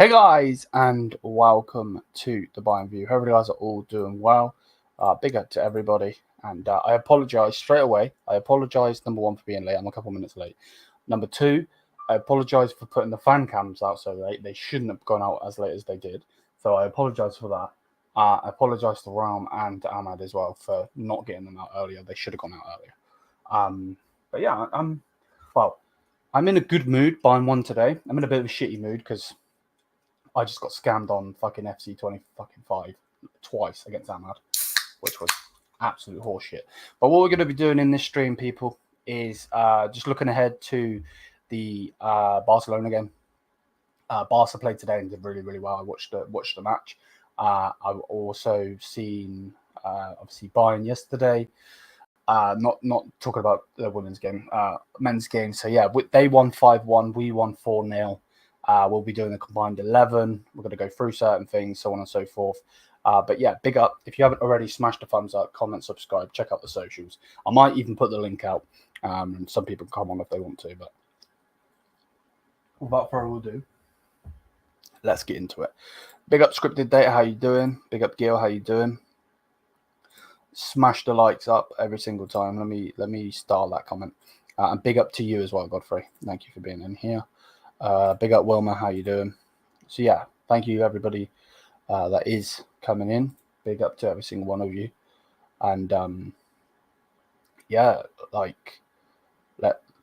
Hey guys, and welcome to the Bayern View. Hope you guys are all doing well. Big up to everybody, and I apologise straight away. I apologise, number one, for being late. I'm a couple minutes late. Number two, I apologise for putting the fan cams out so late. They shouldn't have gone out as late as they did. So I apologise for that. I apologise to Ram and Ahmad as well for not getting them out earlier. They should have gone out earlier. But yeah, I'm in a good mood buying one today. I'm in a bit of a shitty mood because I just got scammed on fucking FC 25 twice against Ahmad, which was absolute horseshit. But what we're going to be doing in this stream, people, is just looking ahead to the Barcelona game. Barca played today and did really, really well. I watched the match. I've also seen obviously Bayern yesterday. Not talking about the women's game, men's game. So yeah, they won 5-1. We won 4-0. We'll be doing a combined 11. We're going to go through certain things, so on and so forth. But yeah, big up. If you haven't already, smash the thumbs up, comment, subscribe, check out the socials. I might even put the link out, and some people can come on if they want to. But without further ado, let's get into it. Big up Scripted Data, how you doing? Big up Gil, how you doing? Smash the likes up every single time. Let me start that comment. And big up to you as well, Godfrey. Thank you for being in here. Big up Wilma, how you doing? So yeah, thank you everybody that is coming in. Big up to every single one of you. And yeah, like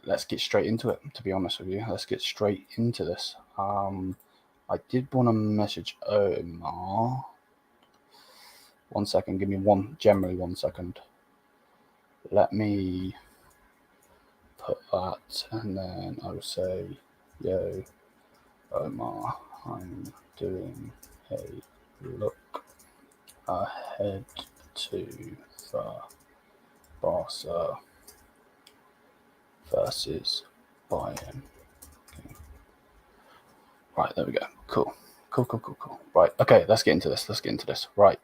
let's get straight into it, to be honest with you. Let's get straight into this. I did want to message Omar. 1 second, give me one second. Let me put that, and then I will say, yo, Omar, I'm doing a look ahead to the Barca versus Bayern. Okay. Right, there we go. Cool. Right, okay, let's get into this. Right.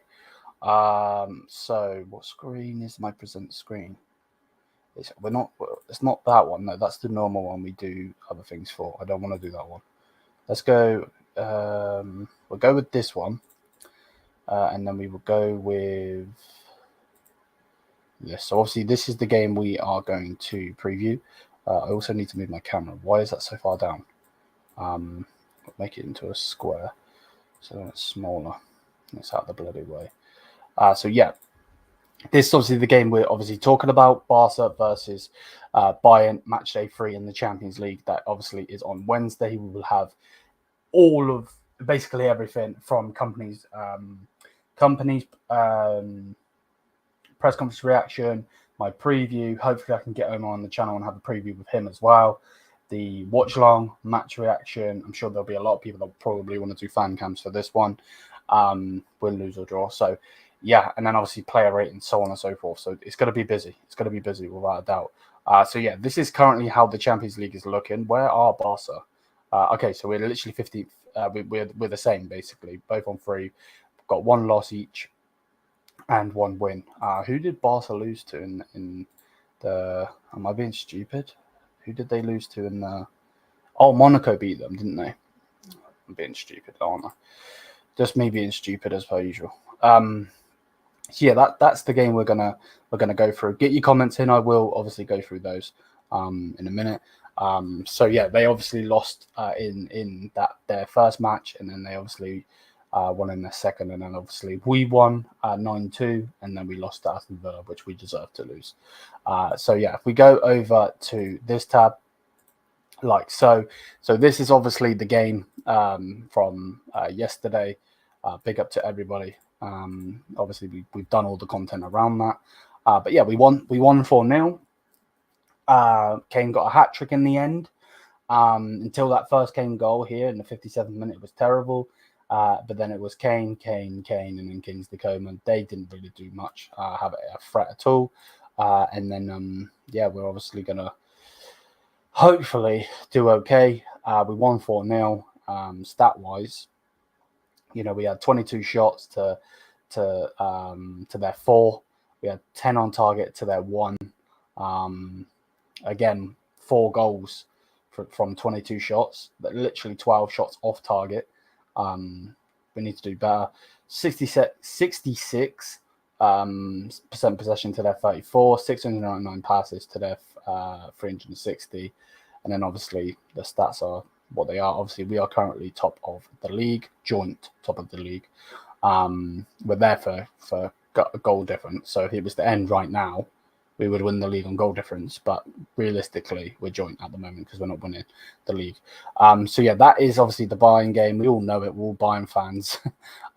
So what screen is my present screen? It's not that one. No, that's the normal one we do other things for. I don't want to do that one. Let's go. We'll go with this one, and then we will go with this. So obviously, this is the game we are going to preview. I also need to move my camera. Why is that so far down? Make it into a square so it's smaller. It's out the bloody way. So yeah. This is obviously the game we're obviously talking about, Barca versus Bayern, match day 3 in the Champions League. That obviously is on Wednesday. We will have all of basically everything from companies press conference reaction, my preview. Hopefully I can get Omar on the channel and have a preview with him as well. The watch long match reaction. I'm sure there'll be a lot of people that probably want to do fan cams for this one. Win, lose or draw. So yeah, and then obviously player rating, so on and so forth. So it's going to be busy. It's going to be busy without a doubt. So yeah, this is currently how the Champions League is looking. Where are Barca? Okay, so we're literally 15th. We're the same basically, both on 3. We've got 1 loss each and 1 win. Who did Barca lose to in the? Am I being stupid? Who did they lose to in the? Oh, Monaco beat them, didn't they? I'm being stupid, aren't I? Just me being stupid as per usual. So yeah, that's the game we're gonna go through. Get your comments in. I will obviously go through those in a minute. So yeah, they obviously lost in their first match, and then they obviously won in their second, and then obviously we won 9-2, and then we lost to Aston Villa, which we deserved to lose. So yeah, if we go over to this tab, like so this is obviously the game from yesterday. Big up to everybody. Obviously we've done all the content around that. But yeah, we won 4-0. Kane got a hat-trick in the end. Until that first Kane goal here in the 57th minute, it was terrible. But then it was Kane, and then Kingsley Coman. They didn't really do much, have a threat at all. And then, yeah, we're obviously going to hopefully do okay. We won 4-0. Stat-wise, you know, we had 22 shots to their 4. We had 10 on target to their 1. Again, 4 goals from 22 shots, but literally 12 shots off target. We need to do better. 66 percent possession to their 34, 699 passes to their 360, and then obviously the stats are what they are. Obviously, we are currently top of the league, joint top of the league. We're there for goal difference. So if it was to end right now, we would win the league on goal difference. But realistically, we're joint at the moment because we're not winning the league. So yeah, that is obviously the Bayern game. We all know it. We're all Bayern fans.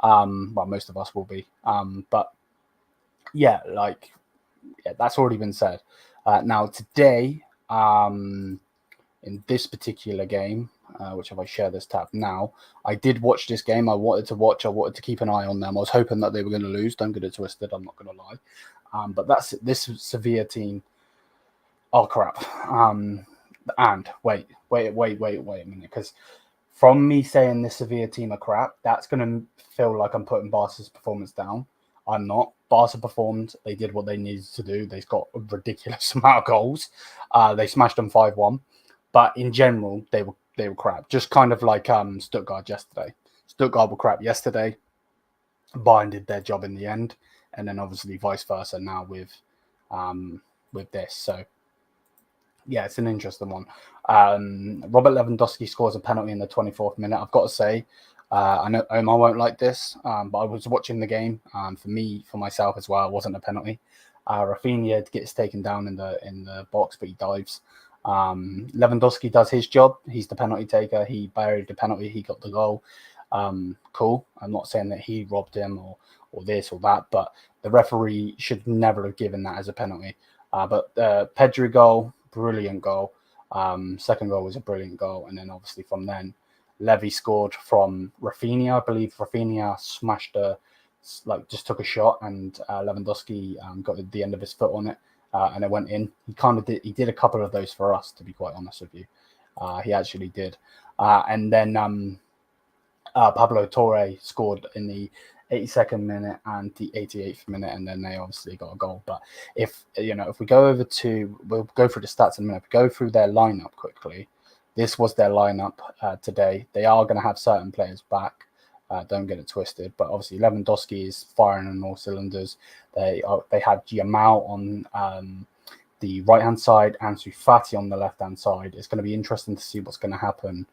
Well, most of us will be. But yeah, that's already been said. Now today, in this particular game, which if I share this tab now, I did watch this game. I wanted to keep an eye on them. I was hoping that they were going to lose. Don't get it twisted. I'm not going to lie. But this Sevilla team. Oh crap. And wait a minute, because from me saying this Sevilla team are crap, that's going to feel like I'm putting Barca's performance down. I'm not. Barca performed. They did what they needed to do. They've got a ridiculous amount of goals. They smashed them 5-1. But in general, they were crap. Just kind of like Stuttgart yesterday. Stuttgart were crap yesterday. Bayern did their job in the end, and then obviously vice versa now with this. So yeah, it's an interesting one. Robert Lewandowski scores a penalty in the 24th minute. I've got to say, I know Omar won't like this, but I was watching the game. For myself as well, it wasn't a penalty. Rafinha gets taken down in the box, but he dives. Lewandowski does his job. He's the penalty taker. He buried the penalty. He got the goal. Cool. I'm not saying that he robbed him or this or that, but the referee should never have given that as a penalty. But Pedri goal, brilliant goal. Second goal was a brilliant goal. And then obviously from then, Levy scored from Rafinha. I believe Rafinha smashed just took a shot, and Lewandowski got the end of his foot on it. And it went in. He did a couple of those for us, to be quite honest with you. He actually did. And then Pablo Torre scored in the 82nd minute and the 88th minute, and then they obviously got a goal. But if we go over we'll go through the stats in a minute. If we go through their lineup quickly, this was their lineup today. They are going to have certain players back. Don't get it twisted, but obviously Lewandowski is firing on all cylinders. They had Yamal on the right hand side, Ansu Fati on the left hand side. It's going to be interesting to see what's going to happen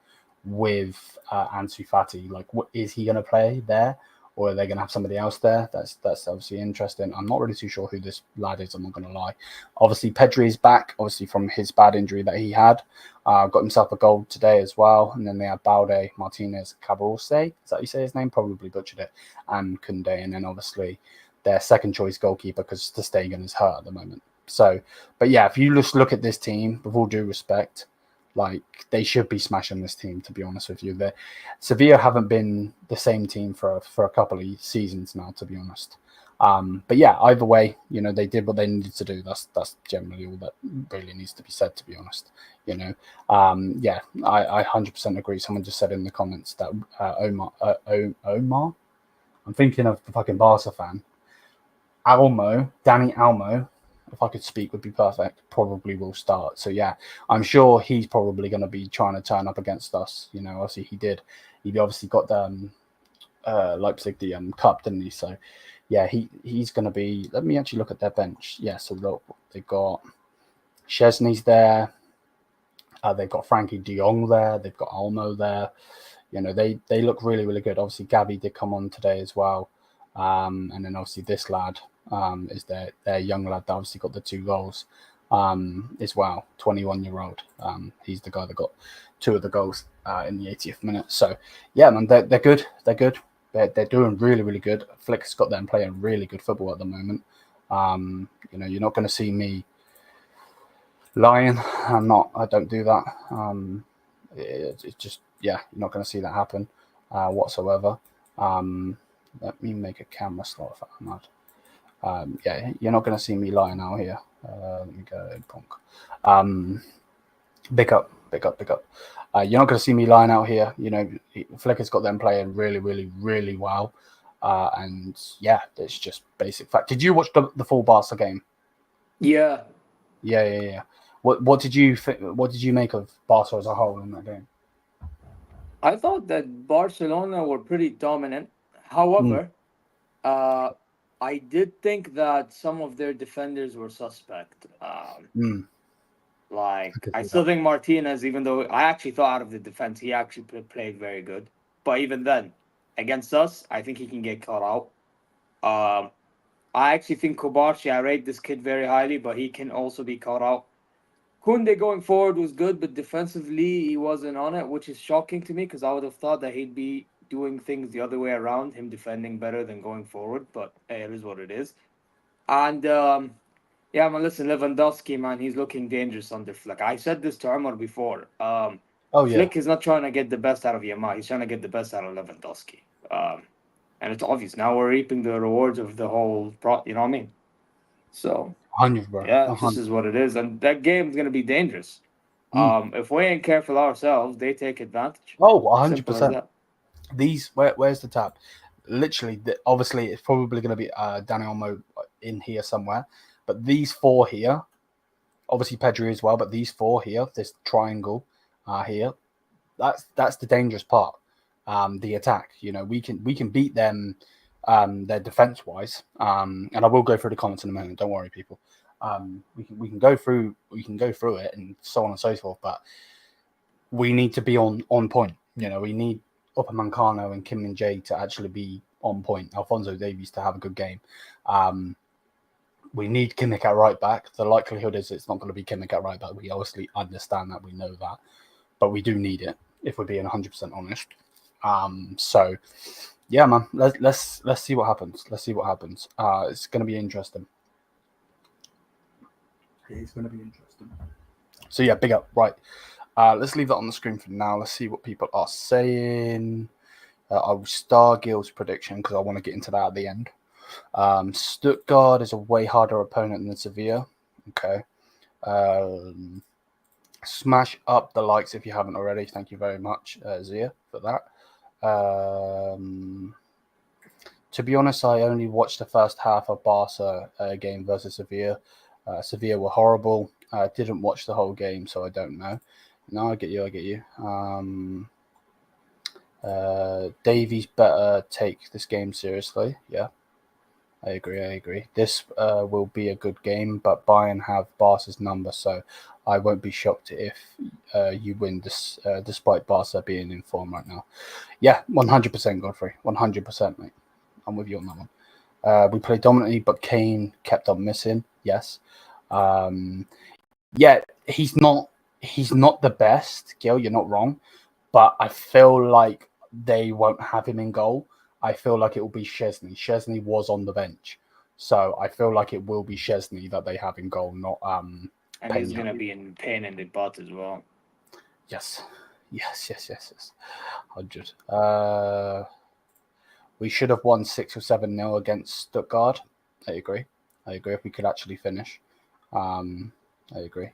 with Ansu Fati. Like, is he going to play there, or are they going to have somebody else there? That's obviously interesting. I'm not really too sure who this lad is. I'm not going to lie. Obviously, Pedri is back, obviously from his bad injury that he had. Got himself a goal today as well. And then they had Balde, Martinez, Cabarrose. Is that how you say his name? Probably butchered it. And Koundé. And then obviously their second choice goalkeeper, because Ter Stegen is hurt at the moment. So, but yeah, if you just look at this team, with all due respect, like, they should be smashing this team, to be honest with you. Sevilla haven't been the same team for a couple of seasons now, to be honest. But yeah, either way, they did what they needed to do. That's generally all that really needs to be said, to be honest. Yeah, I 100% agree. Someone just said in the comments that Omar, I'm thinking of the fucking Barca fan. Danny Almo, if I could speak, would be perfect. Probably will start. So yeah, I'm sure he's probably going to be trying to turn up against us. Obviously he did. He obviously got the Leipzig the cup, didn't he? So yeah, he's going to be. Let me actually look at their bench. Yeah, so look, they've got Szczesny's there. They've got Frankie De Jong there. They've got Almo there. They look really, really good. Obviously, Gavi did come on today as well. And then obviously this lad is their young lad that obviously got the 2 goals as well, 21-year-old. He's the guy that got 2 of the goals in the 80th minute. So yeah, man, they're good. They're good. They're doing really, really good. Flick's got them playing really good football at the moment. You're not going to see me lying. I don't do that. It's just, yeah, you're not going to see that happen whatsoever. Let me make a camera slot if I'm not. Yeah, you're not going to see me lying out here. Let me go punk. Big up. You're not going to see me lying out here. Flicker's got them playing really, really, really well. And yeah, it's just basic fact. Did you watch the full Barca game? Yeah. Yeah. What did you think? What did you make of Barca as a whole in that game? I thought that Barcelona were pretty dominant. Mm, However, uh, I did think that some of their defenders were suspect. mm, I Like, can I see still that. think Martinez, even though I actually thought out of the defense, he actually played very good. But even then, against us, I think he can get caught out. Um, I actually think Kobashi, I rate this kid very highly, but he can also be caught out. Kunde going forward was good, but defensively he wasn't on it, which is shocking to me because I would have thought that he'd be doing things the other way around, him defending better than going forward. But hey, it is what it is. And yeah, man, listen, Lewandowski, man, he's looking dangerous under Flick. I said this to Omar before. Oh yeah, Flick is not trying to get the best out of Yamal. He's trying to get the best out of Lewandowski. And it's obvious now we're reaping the rewards of the whole you know what I mean? So 100, bro, yeah, this 100. is what it is, and that game's gonna be dangerous. Mm. If we ain't careful ourselves, they take advantage. Oh, Simple as 100%. that. Where's the tap? Literally, obviously, it's probably going to be Dani Olmo in here somewhere. But these four here, obviously Pedri as well. But these four here, this triangle here, that's the dangerous part. The attack. We can beat them. Their defense wise. And I will go through the comments in a moment. Don't worry, people. We can go through it and so on and so forth. But we need to be on point. We need Upamecano and Kim and Jay to actually be on point. Alphonso Davies to have a good game. Um, we need Kimmich at right back. The likelihood is it's not going to be Kimmich at right back. We obviously understand that. We know that, but we do need it if we're being 100% honest. So yeah, man. Let's see what happens. Let's see what happens. It's going to be interesting. It's going to be interesting. So yeah, big up. Right. Let's leave that on the screen for now. Let's see what people are saying. I will star Gil's prediction because I want to get into that at the end. Stuttgart is a way harder opponent than Sevilla. Okay. Um, Smash up the likes if you haven't already. Thank you very much, Zia, for that. To be honest, I only watched the first half of Barca game versus Sevilla. Sevilla were horrible. I didn't watch the whole game, so I don't know. No, I get you. I get you. Davies better take this game seriously. Yeah, I agree. I agree. This will be a good game, but Bayern have Barca's number, so I won't be shocked if you win this, despite Barca being in form right now. Yeah, 100% Godfrey. 100%, mate. I'm with you on that one. We played dominantly, but Kane kept on missing. Yes. Um, yeah, he's not the best, Gil. You're not wrong, but I feel like they won't have him in goal. I feel like it will be Chesney. Chesney was on the bench, so I feel like it will be Chesney that they have in goal, not And he's Pena. gonna be in pain in the butt as well. Yes, yes. 100. We should have won 6 or 7-0 against Stuttgart. I agree. I agree. If we could actually finish, I agree.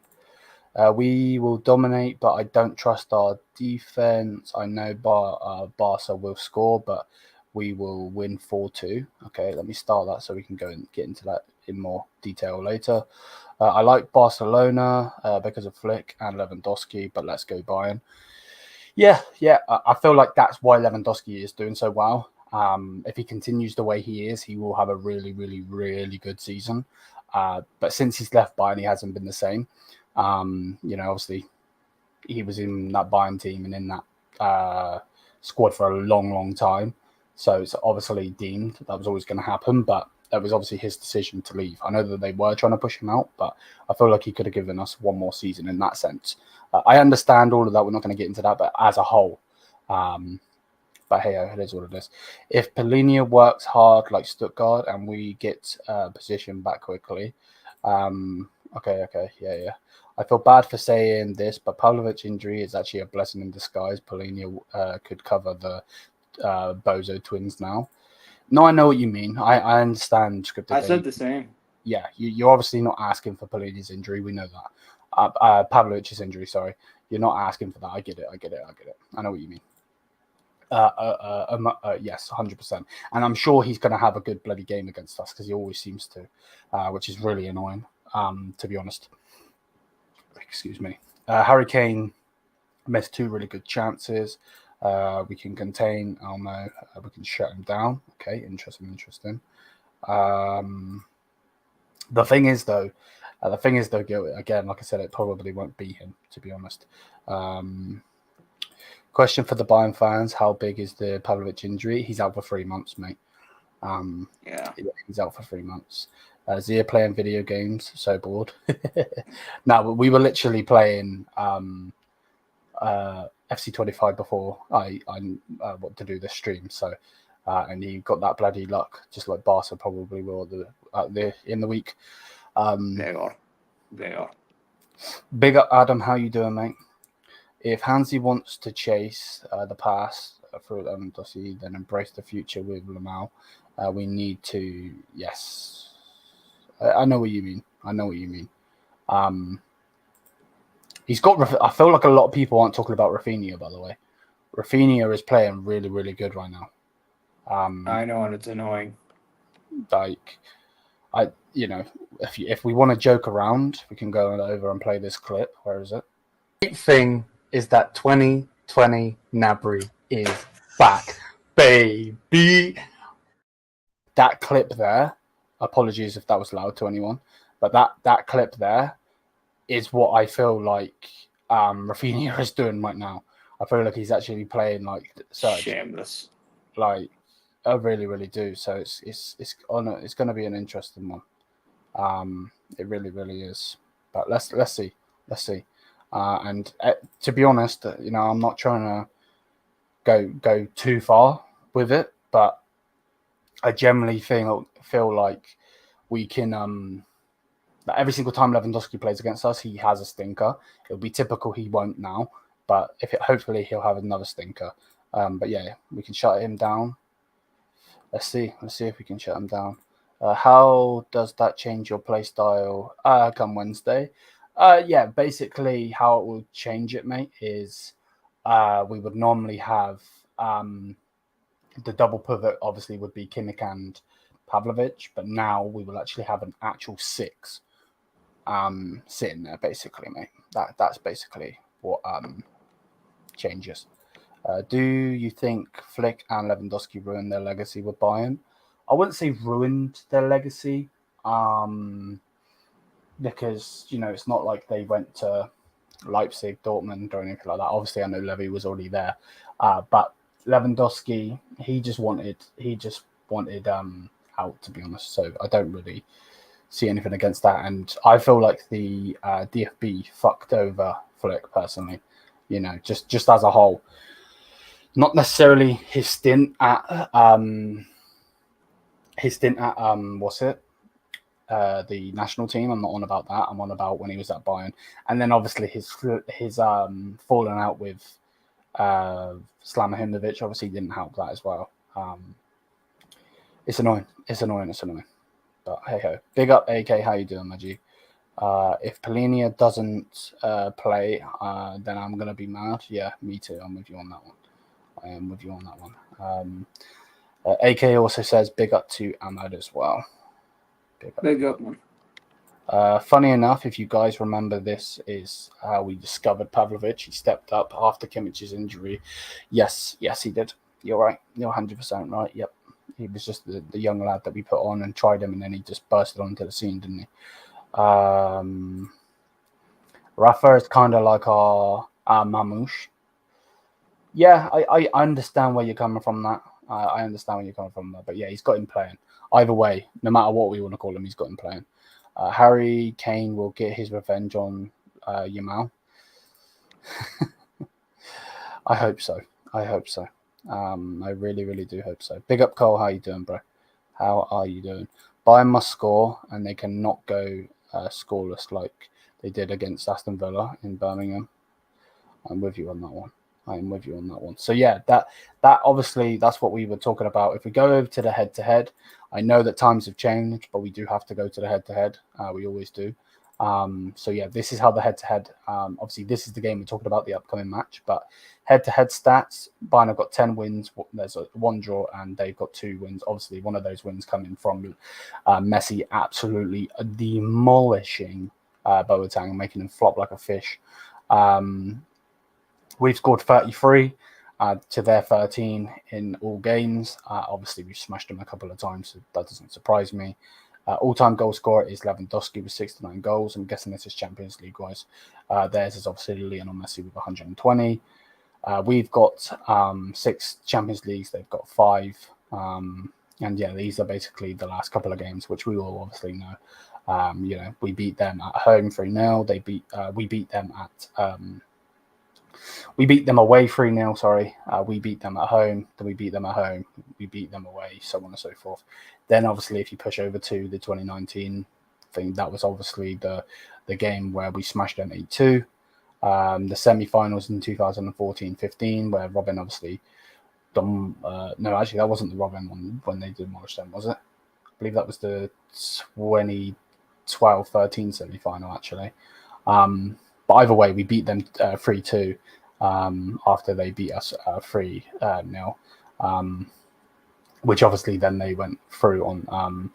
We will dominate, but I don't trust our defense. I know Barca will score, but we will win 4-2. Okay, let me start that so we can go and get into that in more detail later. I like Barcelona because of Flick and Lewandowski, but let's go Bayern. Yeah. I feel like that's why Lewandowski is doing so well. If he continues the way he is, he will have a really, really, really good season. But since he's left Bayern, he hasn't been the same. Obviously, he was in that Bayern team and in that squad for a long, long time. So it's obviously deemed that was always going to happen, but it was obviously his decision to leave. I know that they were trying to push him out, but I feel like he could have given us one more season in that sense. I understand all of that. We're not going to get into that, but as a whole, but hey, it is what it is. If Polina works hard like Stuttgart and we get position back quickly, okay, yeah. I feel bad for saying this, but Pavlovic's injury is actually a blessing in disguise. Polina could cover the Bozo twins now. No, I know what you mean. I understand scripted I game. said the same. Yeah, you're obviously not asking for Polina's injury. We know that. Pavlovic's injury, sorry. You're not asking for that. I get it. I know what you mean. Yes, 100%. And I'm sure he's going to have a good bloody game against us because he always seems to, which is really annoying, to be honest. Excuse me. Harry Kane missed 2 really good chances. We can contain Elmo. We can shut him down. Okay, interesting. The thing is though, Gil, again, like I said, it probably won't be him, to be honest. Question for the Bayern fans: how big is the Pavlovic injury? He's out for 3 months, mate. Yeah, he's out for 3 months. Zia playing video games, so bored. No, we were literally playing FC25 before I what to do this stream. So, and he got that bloody luck, just like Barca probably will in the week. they are. Big up, Adam. How you doing, mate? If Hansi wants to chase the past through Lewandowski, then embrace the future with Lamau. We need to, yes. I know what you mean. He's got. I feel like a lot of people aren't talking about Rafinha. By the way, Rafinha is playing really, really good right now. I know, and it's annoying. Like, if we want to joke around, we can go over and play this clip. Where is it? The thing is that 2020 Gnabry is back, baby. That clip there. Apologies if that was loud to anyone, but that clip there is what I feel like Rafinha is doing right now. I feel like he's actually playing like shameless. Like I really, really do. So it's going to be an interesting one. It really, really is. But let's see. And to be honest, I'm not trying to go too far with it, but I generally feel like we can. Every single time Lewandowski plays against us, he has a stinker. It'll be typical he won't now, but hopefully he'll have another stinker. But yeah, we can shut him down. Let's see if we can shut him down. How does that change your play style come Wednesday? Yeah, basically how it will change it, mate, is we would normally have the double pivot obviously would be Kimmich and Pavlovic, but now we will actually have an actual 6 sitting there, basically, mate. That's basically what changes. Do you think Flick and Lewandowski ruined their legacy with Bayern? I wouldn't say ruined their legacy, because it's not like they went to Leipzig, Dortmund, or anything like that. Obviously, I know Levy was already there, but Lewandowski, he just wanted out, to be honest. So I don't really see anything against that, and I feel like the DFB fucked over Flick personally. Just as a whole, not necessarily his stint at the national team. I'm not on about that. I'm on about when he was at Bayern, and then obviously his falling out with Slamahimovic obviously didn't help that as well. It's annoying. But hey ho. Big up AK, how you doing, Maggie? If Polinia doesn't play, then I'm gonna be mad. Yeah, me too. I'm with you on that one. I am with you on that one. AK also says big up to Ahmad as well. Big up, man. Funny enough, if you guys remember, this is how we discovered Pavlovic. He stepped up after Kimmich's injury. Yes, he did. You're right. You're 100% right. Yep. He was just the young lad that we put on and tried him, and then he just bursted onto the scene, didn't he? Rafa is kind of like our Mamouche. Yeah, I understand where you're coming from. That I understand where you're coming from. That, but yeah, he's got him playing. Either way, no matter what we want to call him, he's got him playing. Harry Kane will get his revenge on Yamal. I hope so. I really, really do hope so. Big up, Cole. How you doing, bro? How are you doing? Bayern must score, and they cannot go scoreless like they did against Aston Villa in Birmingham. I'm with you on that one. So yeah, that obviously that's what we were talking about. If we go over to the head-to-head, I know that times have changed, but we do have to go to the head-to-head. We always do. So yeah, this is how the head-to-head. Obviously, this is the game we're talking about, the upcoming match. But head-to-head stats: Bayern have got 10 wins. There's one draw, and they've got 2 wins. Obviously, one of those wins coming from Messi absolutely demolishing Boateng, making him flop like a fish. We've scored 33. to their 13 in all games. Obviously, we've smashed them a couple of times, so that doesn't surprise me. All-time goal scorer is Lewandowski with 69 goals. I'm guessing this is Champions League-wise. Theirs is obviously Lionel Messi with 120. We've got 6 Champions Leagues. They've got 5. And yeah, these are basically the last couple of games, which we all obviously know. We beat them at home 3-0. We beat them at we beat them away 3-0. Sorry, we beat them at home. Then we beat them at home. We beat them away, so on and so forth. Then obviously, if you push over to the 2019 thing, that was obviously the game where we smashed them 8-2. The semi-finals in 2014-15, where Robin obviously done. No, actually, that wasn't the Robin one when they demolished them, was it? I believe that was the 2012-13 semi-final, actually. But either way, we beat them 3-2 after they beat us 3-0, which obviously then they went through on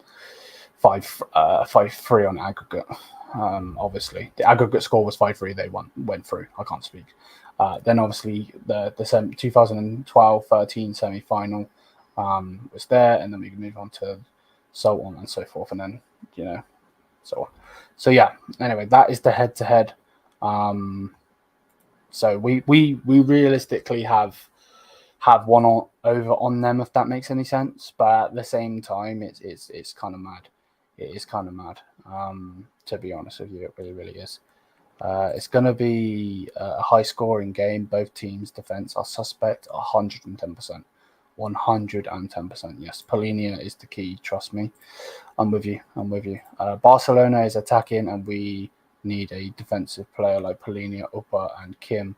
5-3 on aggregate. Obviously, the aggregate score was 5-3. They went through. I can't speak. Then obviously the 2012-13 semi-final was there, and then we can move on to so on and so forth, and then so on. So yeah. Anyway, that is the head-to-head. So we realistically have one over on them, if that makes any sense. But at the same time, it's kind of mad. It is kind of mad. To be honest with you, it really is. It's going to be a high-scoring game. Both teams' defense are suspect 110%. 110%. Yes, Polinia is the key. Trust me. I'm with you. Barcelona is attacking, and we need a defensive player like Polinia, Upper, and Kim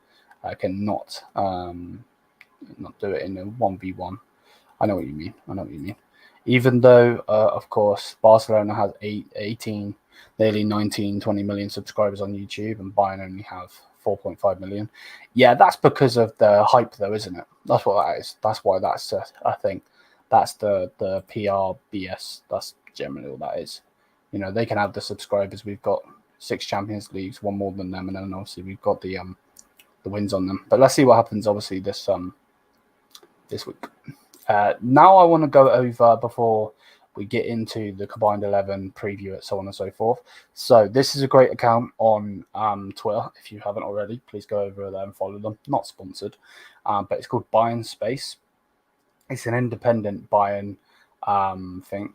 cannot not do it in a 1v1. I know what you mean. Even though, of course, Barcelona has 18, nearly 19, 20 million subscribers on YouTube, and Bayern only have 4.5 million. Yeah, that's because of the hype, though, isn't it? That's what that is. That's why that's I think that's the PR BS. That's generally all that is. They can have the subscribers. We've got 6 Champions Leagues, one more than them, and then obviously we've got the wins on them. But let's see what happens. Obviously this week. Now I want to go over, before we get into the combined 11 preview it, so on and so forth. So this is a great account on Twitter. If you haven't already, please go over there and follow them. Not sponsored, but it's called Bayern Space. It's an independent Bayern thing.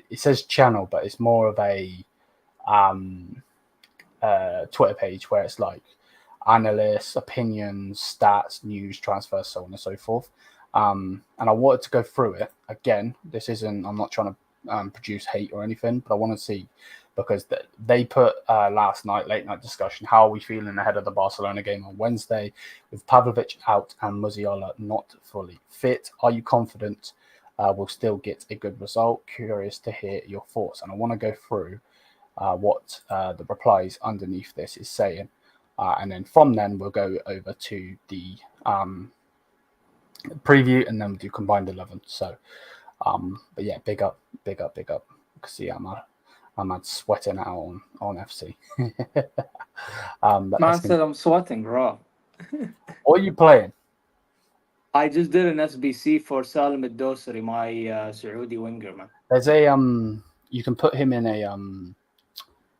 It says channel, but it's more of a Twitter page where it's like analysts, opinions, stats, news, transfers, so on and so forth. And I wanted to go through it again. I'm not trying to produce hate or anything, but I want to see, because they put last night, late night discussion, how are we feeling ahead of the Barcelona game on Wednesday with Pavlovic out and Musiala not fully fit? Are you confident we'll still get a good result? Curious to hear your thoughts. And I want to go through what the replies underneath this is saying. And then from then, we'll go over to the preview, and then we do combined 11. So, but yeah, big up. You can see I'm sweating out on FC. Man said I'm sweating, bro. What are you playing? I just did an SBC for Salim Al-Dosari, my Saudi winger, man. There's a you can put him in a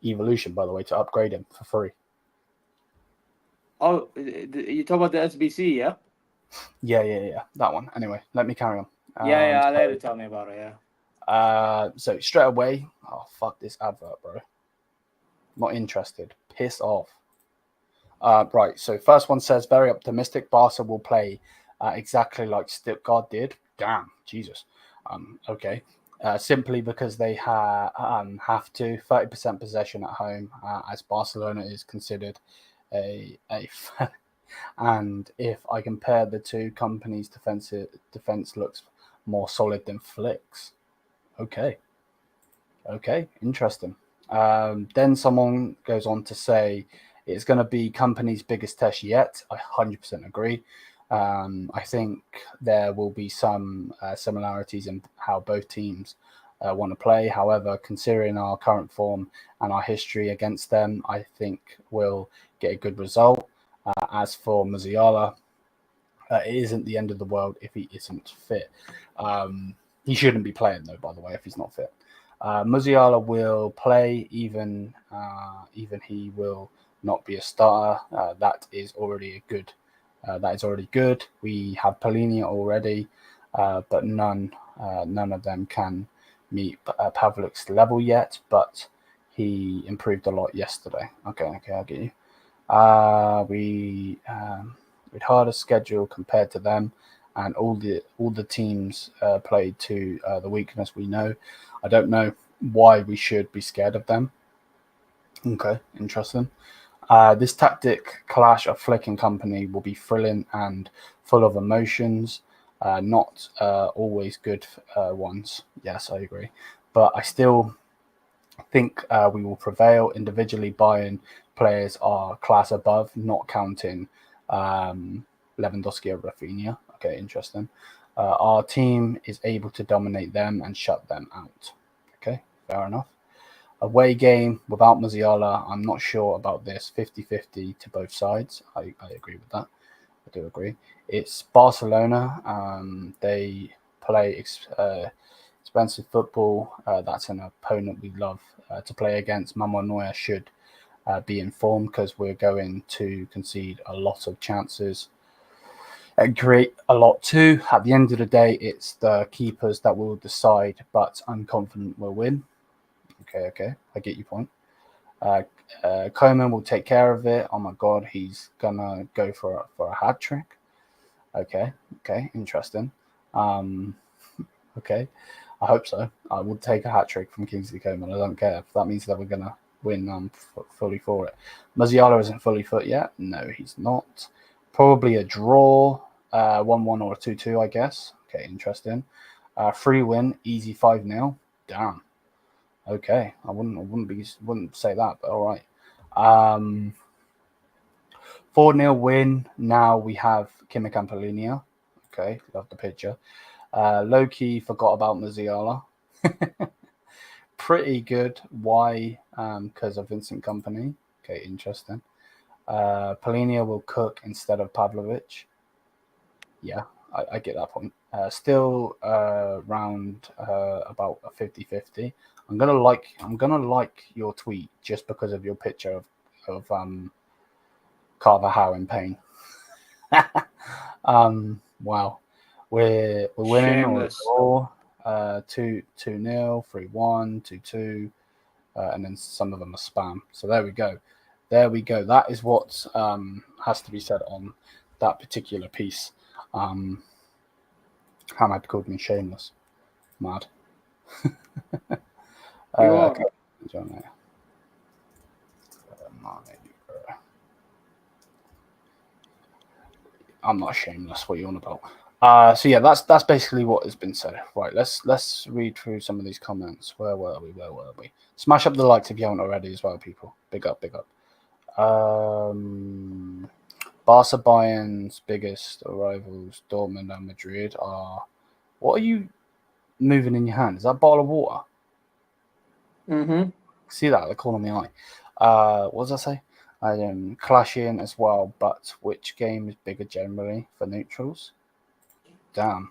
evolution, by the way, to upgrade him for free. Oh, you talk about the SBC, yeah? Yeah, that one. Anyway, let me carry on. Yeah, let you tell me about it, yeah. So straight away, oh, fuck this advert, bro. Not interested. Piss off. Right, so first one says, very optimistic. Barca will play exactly like Stuttgart did. Damn, Jesus. Okay. Simply because they have to 30% possession at home, as Barcelona is considered a and if I compare the two companies' defense looks more solid than Flick's. Okay, interesting. Then someone goes on to say it's going to be company's biggest test yet. I 100% agree. I think there will be some similarities in how both teams want to play. However, considering our current form and our history against them, I think we'll get a good result. As for Musiala, It isn't the end of the world if he isn't fit. He shouldn't be playing, though, by the way, if he's not fit. Musiala will play, even he will not be a starter. That is already good. We have Polinia already, but none of them can meet Pavlik's level yet. But he improved a lot yesterday. Okay, I get you. We'd harder schedule compared to them, and all the teams played to the weakness we know. I don't know why we should be scared of them. Okay, interesting. This tactic clash of Flick and company will be thrilling and full of emotions, not always good ones. Yes, I agree. But I still think we will prevail. Individually, Bayern players are class above, not counting Lewandowski or Rafinha. Okay, interesting. Our team is able to dominate them and shut them out. Okay, fair enough. Away game without Musiala, I'm not sure about this. 50-50 to both sides. I agree with that. I do agree. It's Barcelona. They play expensive football. That's an opponent we love to play against. Manuel Neuer should be informed because we're going to concede a lot of chances and create a lot too. At the end of the day, it's the keepers that will decide, but I'm confident we'll win. Okay, I get your point. Koeman will take care of it. Oh my God, he's gonna go for a hat trick. Okay, interesting. Okay, I hope so. I would take a hat trick from Kingsley Coman. I don't care if that means that we're gonna win. I'm fully for it. Musiala isn't fully fit yet. No, he's not. Probably a draw, 1-1 or a 2-2, I guess. Okay, interesting. Free win, easy 5-0. Damn. Okay, I wouldn't say that, but all right. 4-0 win. Now we have Kimmich and Polinia. Okay, love the picture. Low-key forgot about Musiala. Pretty good. Why? Because of Vincent Kompany. Okay, interesting. Polinia will cook instead of Pavlovic. Yeah, I get that point. Still round about a 50-50. I'm gonna like your tweet just because of your picture of Carvajal in pain. Wow, we're winning Shameless. or 2-0, 3-1, 2-2, and then some of them are spam. So there we go. That is what has to be said on that particular piece. Hamad called me shameless. Mad. You are. Okay. I'm not shameless. What are you on about? So yeah, that's basically what has been said. Right, let's read through some of these comments. Where were we? Smash up the likes if you haven't already as well, people. Big up. Barca Bayern's biggest rivals, Dortmund and Madrid, are. What are you moving in your hand? Is that a bottle of water? Mm-hmm. See that? They're calling me eye. What does that say? Clashing as well, but which game is bigger generally for neutrals? Damn.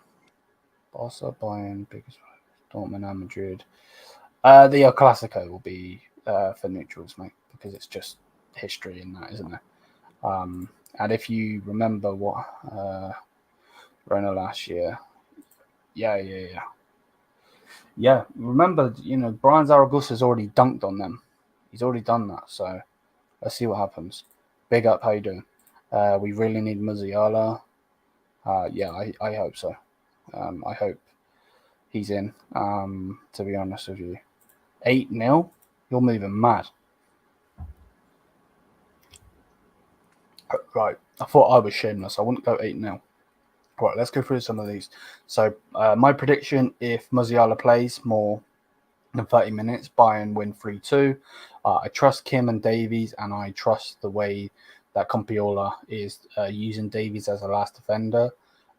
Barca, Bayern, biggest Dortmund and Madrid. The El Clasico will be for neutrals, mate, because it's just history in that, isn't it? And if you remember what Rona last year, yeah. Remember, Brian Zaragoza's already dunked on them. He's already done that, so let's see what happens. Big up, how you doing? We really need Musiala. Yeah, I hope so. I hope he's in, to be honest with you. 8-0? You're moving mad. Right, I thought I was shameless. I wouldn't go 8-0. Right, let's go through some of these. So, my prediction, if Musiala plays more than 30 minutes, Bayern win 3-2. I trust Kim and Davies, and I trust the way that Compiola is using Davies as a last defender.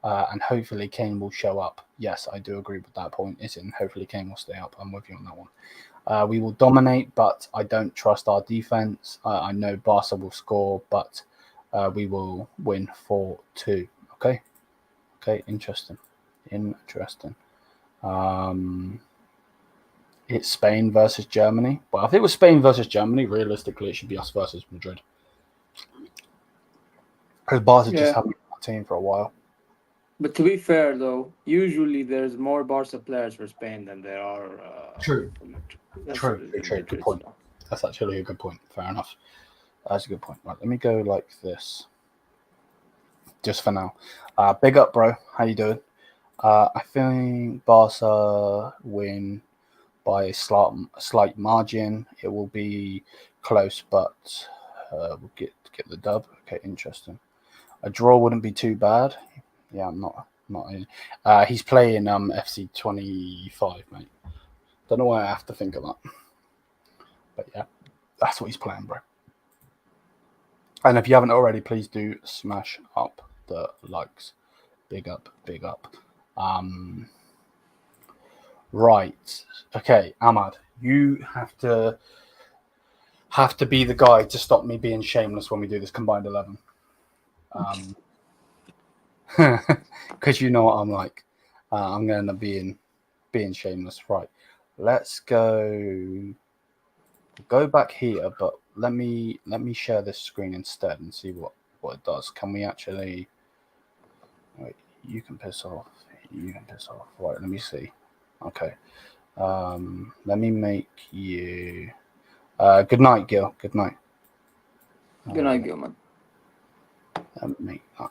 And hopefully Kane will show up. Yes, I do agree with that point. Hopefully Kane will stay up. I'm with you on that one. We will dominate, but I don't trust our defense. I know Barca will score, but we will win 4-2. Okay. Interesting. It's Spain versus Germany. Well, if it was Spain versus Germany, realistically, it should be us versus Madrid. Because Barca just haven't been a team for a while. But to be fair, though, usually there's more Barca players for Spain than there are. True. True. Good point. That's actually a good point. Fair enough. That's a good point. Right, let me go like this. Just for now. Big up, bro. How you doing? I think Barca win by a slight margin. It will be close, but we'll get the dub. Okay, interesting. A draw wouldn't be too bad. Yeah, I'm not in. He's playing FC 25, mate. Don't know why I have to think of that. But yeah, that's what he's playing, bro. And if you haven't already, please do smash up the likes. Big up. Right. Okay, Ahmad, you have to be the guy to stop me being shameless when we do this combined 11. Because you know what I'm like. I'm going to be being shameless. Right. Let's go back here, but let me share this screen instead and see what it does. Can we actually... Wait, you can piss off. Right, let me see. Okay. Let me make you... good night, Gil. Good night. Good night, Gil, man. Let me make that...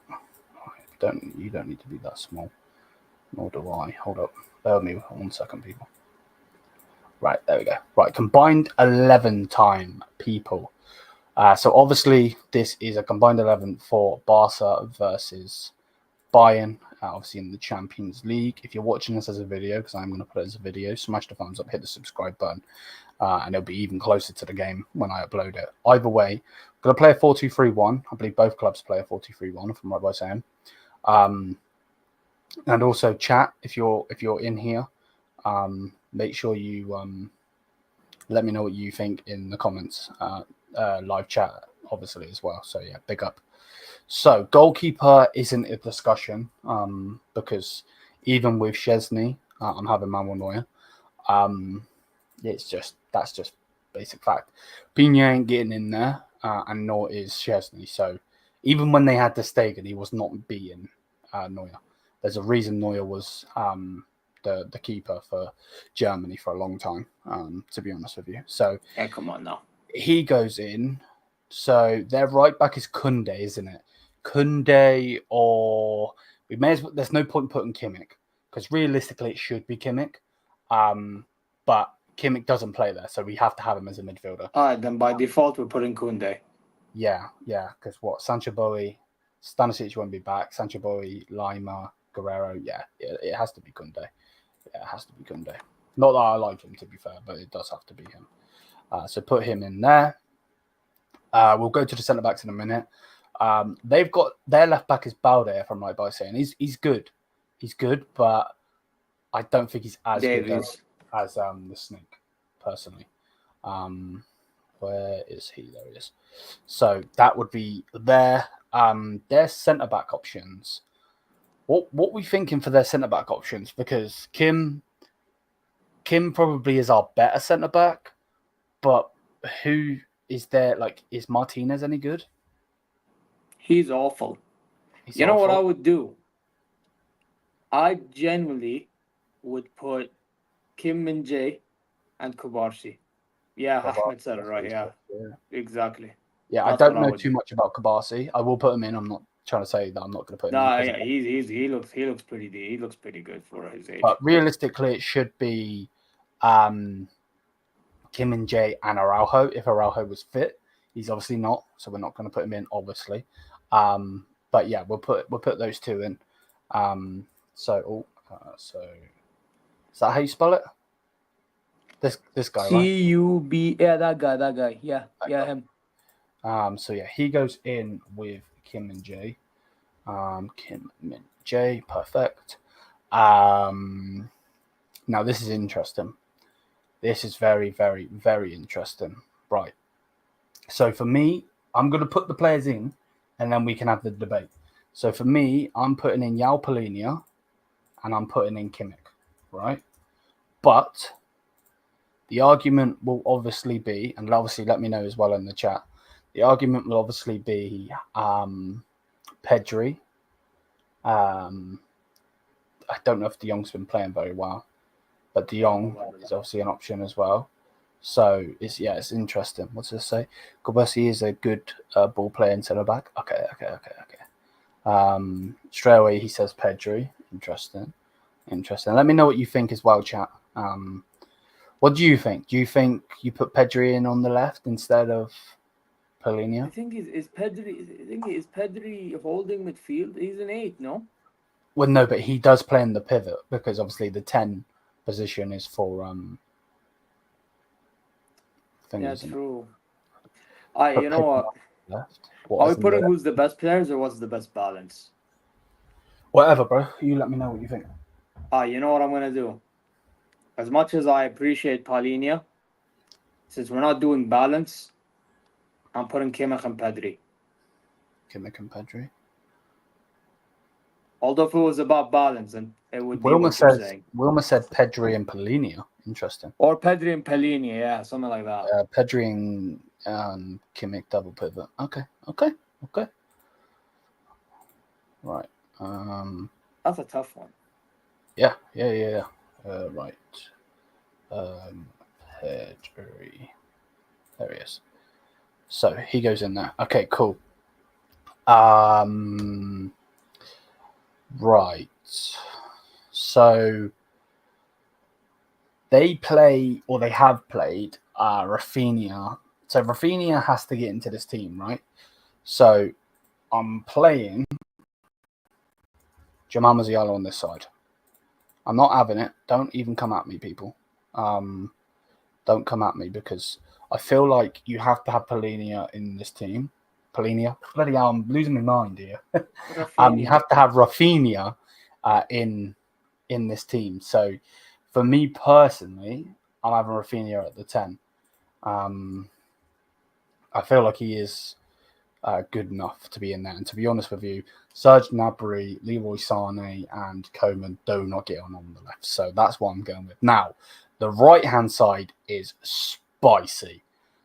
You don't need to be that small. Nor do I. Hold up. Bear with me 1 second, people. Right, there we go. Right, combined 11 time, people. So obviously this is a combined 11 for Barca versus Bayern, obviously in the Champions League. If you're watching this as a video, because I'm going to put it as a video, smash the thumbs up, hit the subscribe button, and it'll be even closer to the game when I upload it. Either way, I'm going to play a 4-2-3-1. I believe both clubs play a 4-2-3-1, if I'm right by saying. And also chat if you're in here. Make sure you let me know what you think in the comments. Live chat, obviously, as well. So yeah, big up. So goalkeeper isn't a discussion because even with Szczesny, I'm having Manuel Neuer. That's just basic fact. Pina ain't getting in there, and nor is Szczesny. So even when they had the Stegen, he was not beating Neuer. There's a reason Neuer was the keeper for Germany for a long time, to be honest with you. So yeah, come on now. He goes in. So their right back is Kunde, isn't it? Kunde, or we may as well. There's no point putting Kimmich because realistically it should be Kimmich, but Kimmich doesn't play there, so we have to have him as a midfielder. All right, then by default we're putting Kunde. Yeah, because what? Sancho Bowie, Stanisic won't be back. Sancho Bowie, Lima, Guerrero. Yeah, it has to be Kunde. Yeah, it has to be Kunde. Not that I like him, to be fair, but it does have to be him. So put him in there. We'll go to the centre backs in a minute. They've got their left back is Balde, if I'm right by saying he's good. He's good, but I don't think he's as good as the Snake, personally. Where is he? There he is. So that would be their centre back options. What we thinking for their centre back options? Because Kim probably is our better centre back, but who is there? Like, is Martinez any good? He's awful. You know what I would do? I genuinely would put Kim Min-jae and Kubarsi. Yeah, Ahmed said it right. Yeah, exactly. Yeah, I don't know too much about Kubarsi. I will put him in. I'm not trying to say that I'm not going to put him in. No, yeah, he looks pretty good for his age. But realistically, it should be Kim Min-jae and Araujo. If Araujo was fit, he's obviously not, so we're not going to put him in, obviously. But yeah, we'll put those two in. So is that how you spell it? This guy, right? C-U-B. Yeah, that guy. Yeah, him. So yeah, he goes in with Kim Min-jae. Kim Min-jae, perfect. Now this is interesting. This is very, very, very interesting. Right. So for me, I'm going to put the players in, and then we can have the debate. So for me, I'm putting in João Palhinha and I'm putting in Kimmich, right? But the argument will obviously be, and obviously let me know as well in the chat, the argument will obviously be Pedri. I don't know if De Jong's been playing very well, but De Jong is obviously an option as well. So it's interesting. What's this say? Gobasi is a good ball player in centre back. Okay. Straight away he says Pedri. Interesting. Let me know what you think as well, chat. What do you think? Do you think you put Pedri in on the left instead of Palhinha? I think is Pedri holding midfield? He's an 8, no? Well, no, but he does play in the pivot because obviously the 10 position is for Yeah, true. You know what? Left. Are we putting who's the best players or what's the best balance? Whatever, bro. You let me know what you think. You know what I'm gonna do? As much as I appreciate Palhinha, since we're not doing balance, I'm putting Kimmich and Pedri. Kimmich and Pedri. Although if it was about balance, then it would be what you're saying. Wilma said Pedri and Palhinha. Interesting. Or Pedri and Palhinha, yeah, something like that. Pedri and Kimmich double pivot. Okay. Right. That's a tough one. Yeah. Right. Pedri. There he is. So he goes in there. Okay, cool. Right. So they play, or they have played, Rafinha. So Rafinha has to get into this team, right? So I'm playing Jamal Musiala on this side. I'm not having it. Don't even come at me, people. Don't come at me because I feel like you have to have Palhinha in this team. Palhinha? Bloody hell, I'm losing my mind here. You have to have Rafinha in this team. So for me personally, I'm having Rafinha at the 10. I feel like he is good enough to be in there. And to be honest with you, Serge Gnabry, Leroy Sané, and Coman do not get on the left. So that's what I'm going with. Now, the right-hand side is spicy.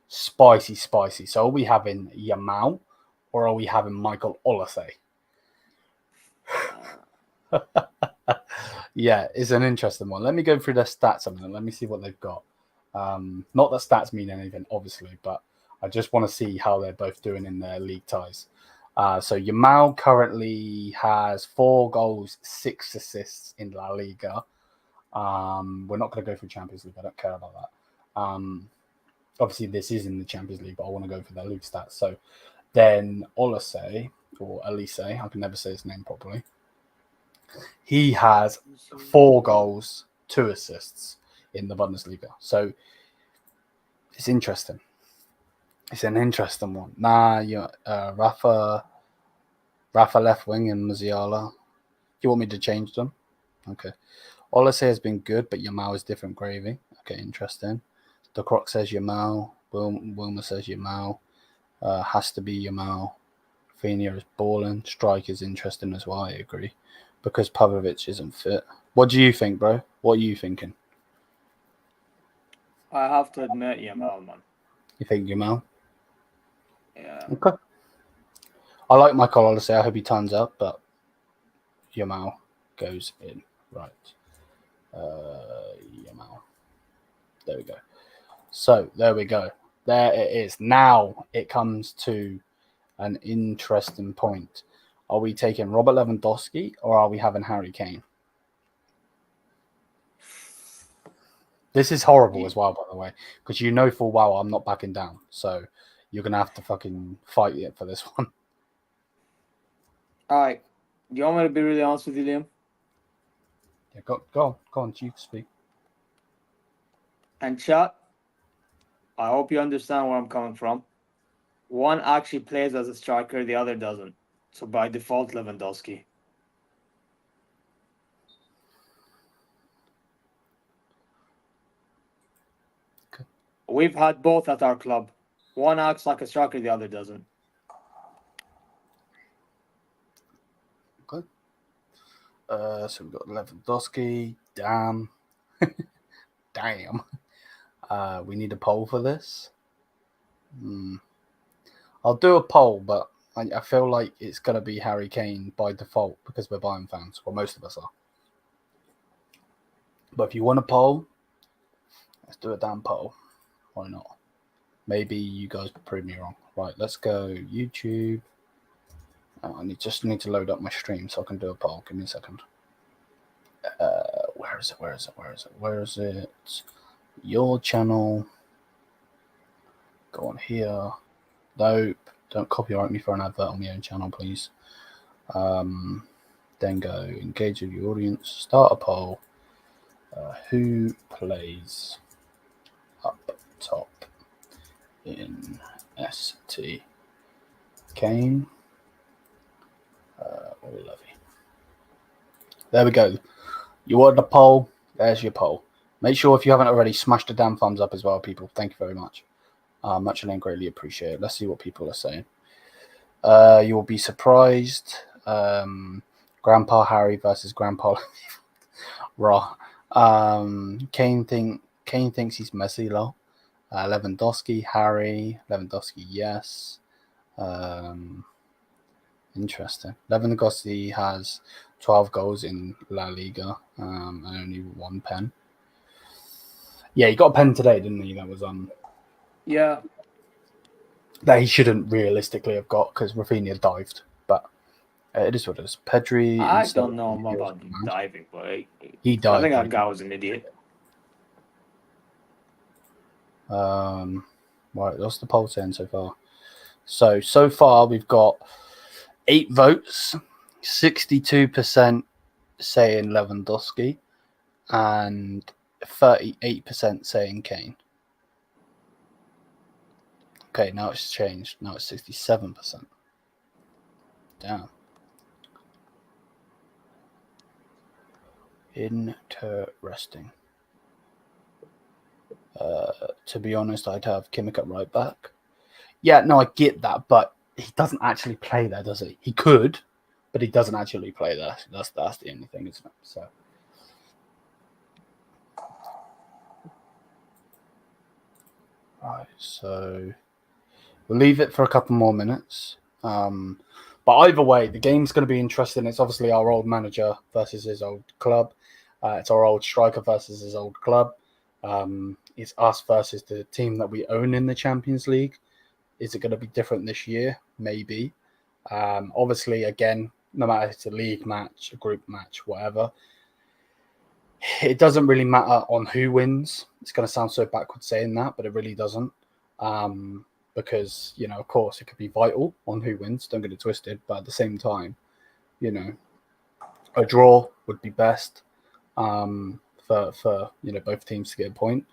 So are we having Yamal or are we having Michael Olise? Yeah, it's an interesting one. Let me go through their stats a minute. Let me see what they've got. Not that stats mean anything, obviously, but I just want to see how they're both doing in their league ties. So Yamal currently has 4 goals, 6 assists in La Liga. We're not going to go through Champions League. I don't care about that. Obviously, this is in the Champions League, but I want to go for their league stats. So then Olise, or Elise, I can never say his name properly. He has 4 goals, 2 assists in the Bundesliga. So it's interesting. It's an interesting one. Rafa left wing and Musiala. You want me to change them? Okay. Olise has been good, but Yamal is different gravy. Okay, interesting. The Croc says Yamal. Wilma says Yamal. Has to be Yamal. Rafinha is balling. Strike is interesting as well, I agree. Because Pavlovic isn't fit. What do you think, bro? What are you thinking? I have to admit Yamal, man. You think Yamal? Yeah. Okay. I like Michael Olise. I hope he turns up, but Yamal goes in. Right. Yamal. There we go. So, there we go. There it is. Now it comes to an interesting point. Are we taking Robert Lewandowski or are we having Harry Kane? This is horrible as well, by the way, because you know full well I'm not backing down. So you're going to have to fucking fight it for this one. All right. Do you want me to be really honest with you, Liam? Yeah, go on, you speak. And chat, I hope you understand where I'm coming from. One actually plays as a striker, the other doesn't. So by default, Lewandowski. Okay. We've had both at our club. One acts like a striker, the other doesn't. Okay. So we've got Lewandowski. Damn. Damn. We need a poll for this. I'll do a poll, but I feel like it's going to be Harry Kane by default because we're Bayern fans. Well, most of us are. But if you want a poll, let's do a damn poll. Why not? Maybe you guys prove me wrong. Right, let's go YouTube. I just need to load up my stream so I can do a poll. Give me a second. Where is it? Your channel. Go on here. Nope. Don't copyright me for an advert on my own channel, please. Then go engage with your audience. Start a poll. Who plays up top in ST? Kane or Levy? There we go. You wanted a poll. There's your poll. Make sure if you haven't already, smash the damn thumbs up as well, people. Thank you very much. Much and greatly appreciated. Let's see what people are saying. You will be surprised. Grandpa Harry versus Grandpa Raw. Kane thinks he's Messi, lol. Lewandowski, Harry. Lewandowski, yes. Interesting. Lewandowski has 12 goals in La Liga and only 1 pen. Yeah, he got a pen today, didn't he? That was Yeah. That he shouldn't realistically have got because Rafinha dived. But it is what it is. Pedri. I don't know about diving, but he dived. I think that guy was an idiot. Right, what's the poll saying so far? So far we've got 8 votes, 62% saying Lewandowski, and 38% saying Kane. Okay, now it's changed. Now it's 67%. Damn. Interesting. To be honest, I'd have Kimmich at right back. Yeah, no, I get that, but he doesn't actually play there, does he? He could, but he doesn't actually play there. That's the only thing, isn't it? So. Right, so we'll leave it for a couple more minutes. But either way, the game's going to be interesting. It's obviously our old manager versus his old club. It's our old striker versus his old club. It's us versus the team that we own in the Champions League. Is it going to be different this year? Maybe. Obviously, again, no matter if it's a league match, a group match, whatever, it doesn't really matter on who wins. It's going to sound so backwards saying that, but it really doesn't. Because, of course, it could be vital on who wins. Don't get it twisted. But at the same time, a draw would be best for both teams to get a point.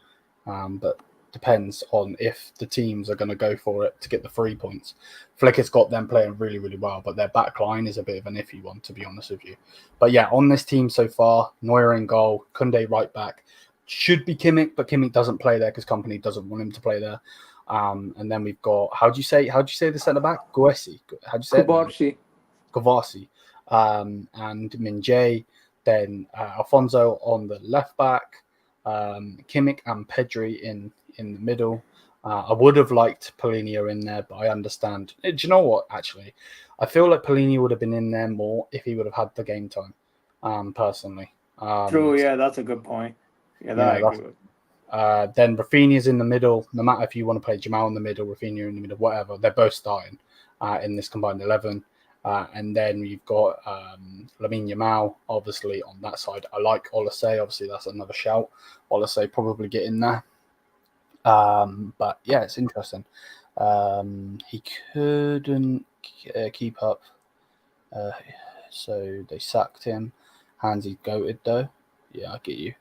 But depends on if the teams are going to go for it to get the 3 points. Flicker's got them playing really, really well, but their back line is a bit of an iffy one, to be honest with you. But yeah, on this team so far, Neuer in goal, Koundé right back. Should be Kimmich, but Kimmich doesn't play there because company doesn't want him to play there. And then we've got, how'd you say the centre back? Guessi. How'd you say it? Kovaci. And Min-jae. Then Alfonso on the left back. Kimmich and Pedri in the middle. I would have liked Polina in there, but I understand. Do you know what, actually? I feel like Polina would have been in there more if he would have had the game time, personally. True, yeah, that's a good point. Yeah, that I agree with. Then Rafinha's in the middle. No matter if you want to play Jamal in the middle, Rafinha in the middle, whatever, they're both starting in this combined 11. And then you've got Lamine Yamal, obviously, on that side. I like Olise. Obviously, that's another shout. Olise probably get in there. But, yeah, it's interesting. He couldn't keep up. So they sacked him. Hansi goated, though. Yeah, I get you.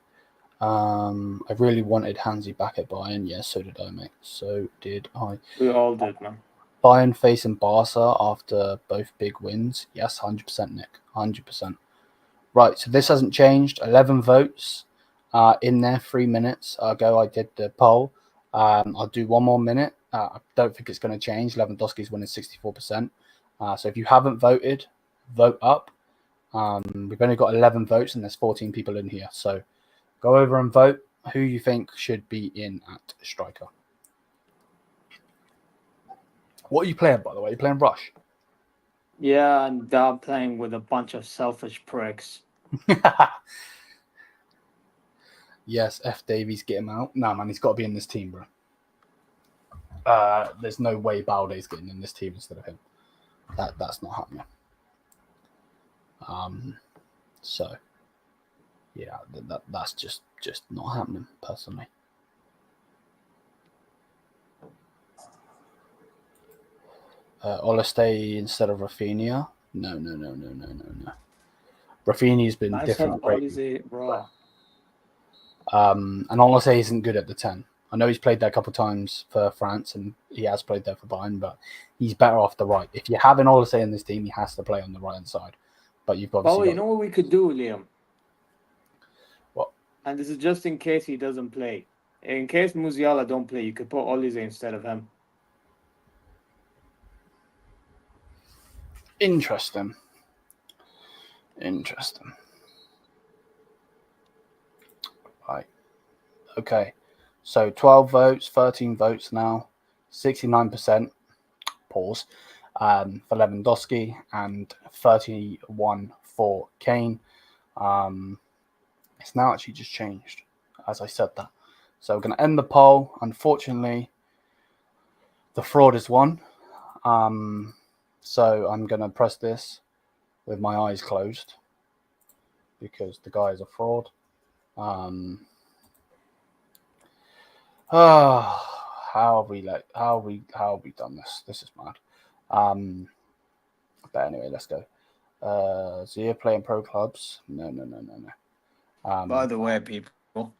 I really wanted Hansi back at Bayern. Yeah, so did I, mate. So did I. We all did, man. Bayern facing Barca after both big wins. Yes, 100%, Nick. 100%. Right, so this hasn't changed. 11 votes in there, 3 minutes ago. I did the poll. I'll do 1 more minute. I don't think it's going to change. Lewandowski's winning 64%. So if you haven't voted, vote up. We've only got 11 votes and there's 14 people in here. So go over and vote who you think should be in at striker. What are you playing, by the way? Are you playing Rush? Yeah, and I'm playing with a bunch of selfish pricks. Yes, F. Davies, get him out. No, man, he's got to be in this team, bro. There's no way Balde's getting in this team instead of him. That's not happening. So yeah, that's just not happening personally. Olistey instead of Rafinha. No. Rafinha's been different. Bro. And Olistey isn't good at the 10. I know he's played there a couple of times for France and he has played there for Bayern, but he's better off the right. If you have an Olistey in this team, he has to play on the right hand side. But you've got. Oh, you know what we could do, Liam? What? And this is just in case he doesn't play. In case Musiala don't play, you could put Olise instead of him. Interesting. Right. Okay. So 12 votes, 13 votes now, 69%. Pause. For Lewandowski and 31 for Kane. It's now actually just changed as I said that. So we're going to end the poll. Unfortunately, the fraud is won. So I'm going to press this with my eyes closed because the guy is a fraud. How have we done this? This is mad. But anyway, let's go. Zia playing pro clubs. No. By the way, people.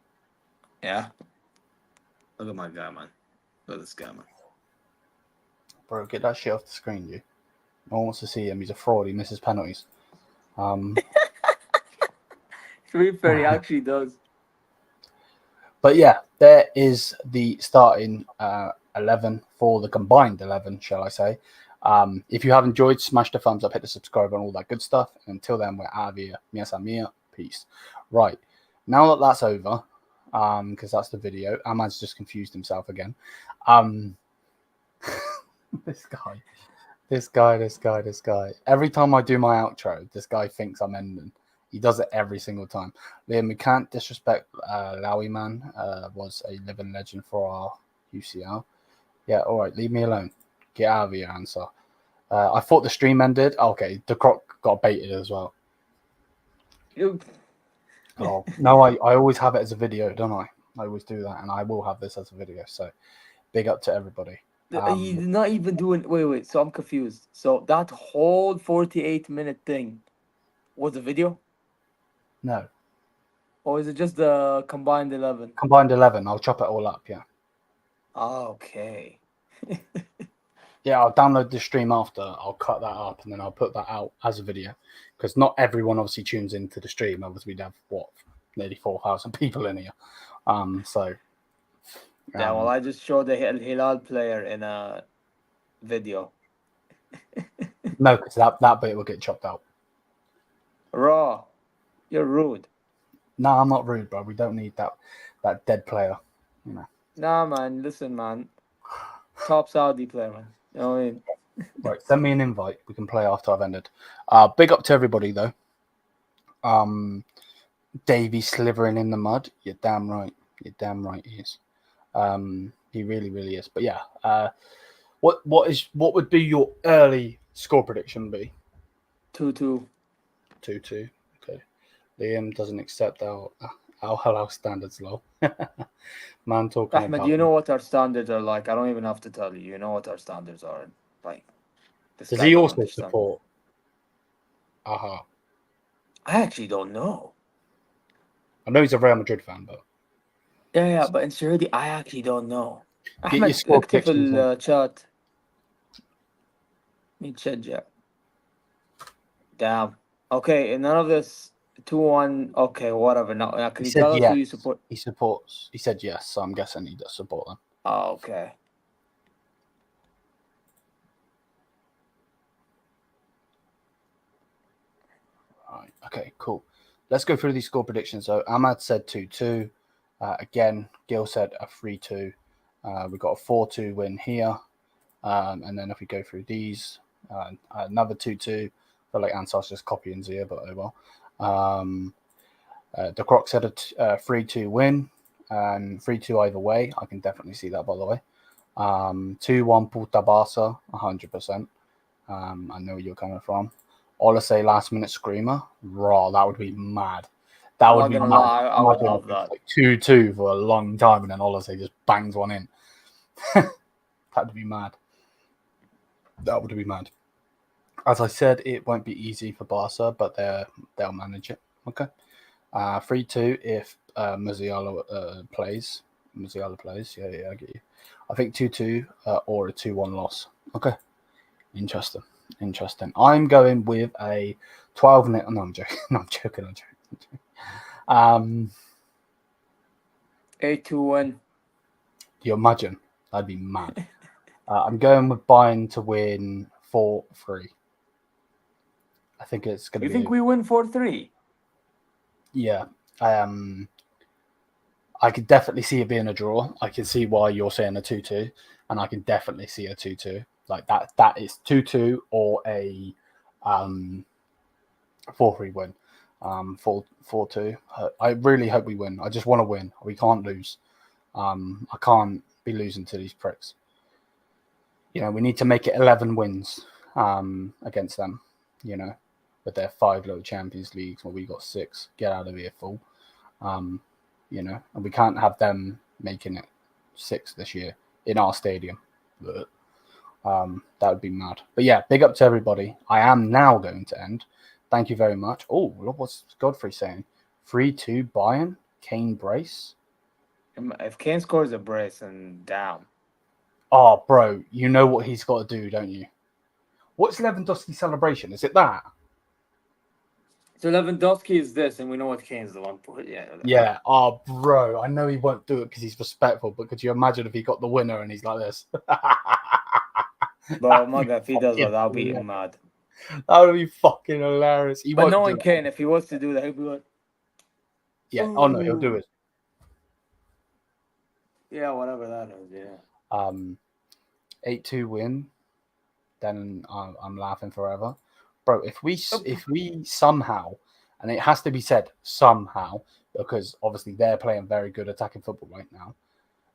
Yeah. Look at my guy, man. Look at this guy, man. Bro, get that shit off the screen, you. No one wants to see him. He's a fraud. He misses penalties. To be fair, he actually does. But yeah, there is the starting 11 for the combined 11, shall I say. If you have enjoyed, smash the thumbs up, hit the subscribe and all that good stuff. And until then, we're out of here. Mia, peace. Right. Now that that's over, because that's the video, Ahmad's just confused himself again. This guy. Every time I do my outro, this guy thinks I'm ending. He does it every single time. Liam, we can't disrespect Lowy Man. Was a living legend for our UCL. Yeah, all right, leave me alone. Get out of here, answer. I thought the stream ended. Okay, the croc got baited as well. Oh, no, I always have it as a video, don't I? I always do that, and I will have this as a video. So big up to everybody. He's not even doing. Wait. So I'm confused. So that whole 48-minute thing was a video, No, or is it just the combined 11? combined 11. I'll chop it all up. Yeah. Okay. Yeah, I'll download the stream after. I'll cut that up and then I'll put that out as a video because not everyone obviously tunes into the stream. Obviously, we'd have nearly 4,000 people in here. Yeah, well, I just showed the Hilal player in a video. No, because that bit will get chopped out. Raw, you're rude. No, I'm not rude, bro. We don't need that dead player. You know. Nah, man. Listen, man. Top Saudi player, man. You know what I mean? Right, send me an invite. We can play after I've ended. Big up to everybody though. Davey slithering in the mud. You're damn right. He is. He really is. But yeah, what would be your early score prediction be? 2-2. 2-2. Okay. Liam doesn't accept our halal standards, lol. Man talking Ahmed, about you know what our standards are like. I don't even have to tell you. You know what our standards are like. Does he also support? Aha. I actually don't know. I know he's a Real Madrid fan, but Yeah, but in Saudi, I actually don't know. Get your Ahmed, score اكتب في predictions in. الشات. نتشجع. Damn. Okay, none of this 2-1. Okay, whatever. Now, can He you said tell us yes. who you support? He supports. He said yes, so I'm guessing he does support them. Oh, okay. Right. Okay, cool. Let's go through these score predictions. So Ahmad said 2-2. Again, Gil said a 3-2. We got a 4-2 win here. And then if we go through these, another 2-2. I feel like Ansar's just copying Zia, but oh well. The Croc said a 3-2 win. And 3-2 either way. I can definitely see that, by the way. 2-1 Puta Barca, 100%. I know where you're coming from. Ola say last minute screamer. Raw, that would be mad. That would be mad. I would love that. Like 2-2 for a long time, and then Ola say just bangs one in. That'd be mad. That would be mad. As I said, it won't be easy for Barca, but they'll manage it. Okay. 3-2 if Musiala plays. Musiala plays. Yeah, I get you. I think 2-2 or a 2-1 loss. Okay. Interesting. I'm going with a 12-0. No, I'm joking. I'm joking. 8-2 win. You imagine? That'd be mad. I'm going with Bayern to win 4-3. I think it's going to be... You think we win 4-3? Yeah. I could definitely see it being a draw. I can see why you're saying a 2-2, and I can definitely see a 2-2. Like that is 2-2 or a 4-3 win. 4-2. I really hope we win. I just want to win. We can't lose. I can't be losing to these pricks. You know, we need to make it 11 wins against them, you know, with their 5 little Champions Leagues where we got 6. Get out of here, fool. You know, and we can't have them making it 6 this year in our stadium. That would be mad. But yeah, big up to everybody. I am now going to end. Thank you very much. Oh, what's Godfrey saying? 3-2 Bayern. Kane brace. If Kane scores a brace, and down. Oh, bro, you know what he's got to do, don't you? What's Lewandowski's celebration? Is it that? So Lewandowski is this, and we know what Kane's the one for. Yeah. Yeah. Oh, bro, I know he won't do it because he's respectful, but could you imagine if he got the winner and he's like this? Bro, my God, if he does that, I'll be mad. That would be fucking hilarious. But knowing Kane, if he was to do that, he'd be like... Yeah. Oh, no, he'll do it. Yeah, whatever that is, yeah. 8-2 win, then I'm laughing forever. Bro, if we somehow, and it has to be said somehow, because obviously they're playing very good attacking football right now,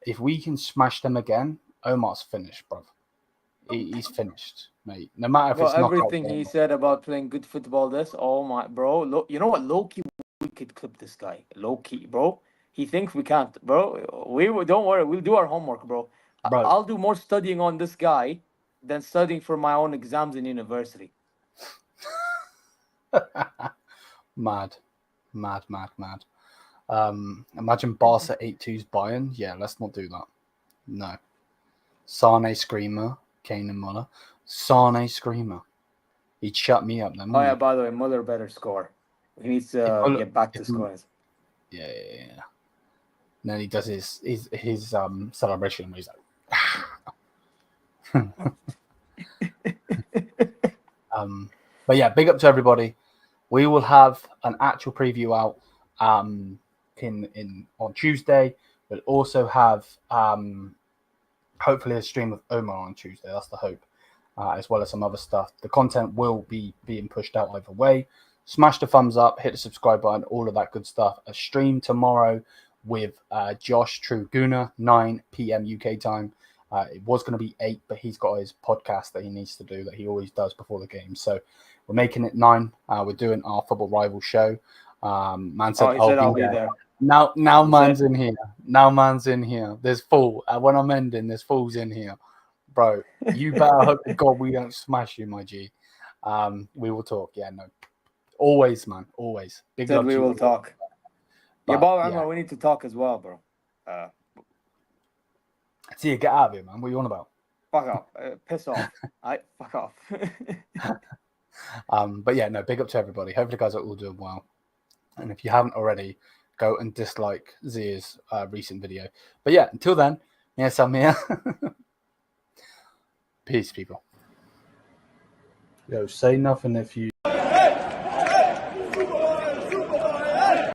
if we can smash them again, Omar's finished, bro. He's finished, mate. No matter if it's not everything he said about playing good football, oh my, bro. You know what, low-key, we could clip this guy. Low-key, bro. He thinks we can't, bro. Don't worry, we'll do our homework, bro. I'll do more studying on this guy than studying for my own exams in university. Mad. Imagine Barca 8-2's Bayern. Yeah, let's not do that. No. Sane screamer, Kane and Muller. Sane screamer. He'd shut me up then. Oh yeah, by the way, Muller better score. He needs to get back to scoring. Yeah. And then he does his celebration where he's like but yeah, big up to everybody. We will have an actual preview out on Tuesday. We'll also have hopefully a stream with Omar on Tuesday. That's the hope, as well as some other stuff. The content will be being pushed out either way. Smash the thumbs up, hit the subscribe button, all of that good stuff. A stream tomorrow with Josh Truguna, 9 p.m. UK time. It was going to be 8, but he's got his podcast that he needs to do that he always does before the game. So we're making it 9. We're doing our football rival show. Man said, I'll be there. Now man's in here. Now man's in here. There's fool. When I'm ending, there's fools in here. Bro, you better hope to God we don't smash you, my G. We will talk. Yeah, no. Always, man. Always. Big love. We will talk. But, yeah, we need to talk as well, bro. See you, get out of here, man. What are you on about? Fuck off. Piss off. Fuck off. But yeah, no, big up to everybody. Hopefully you guys are all doing well. And if you haven't already, go and dislike Zia's recent video. But yeah, until then, yes, I'm here. Peace, people. Yo, say nothing if you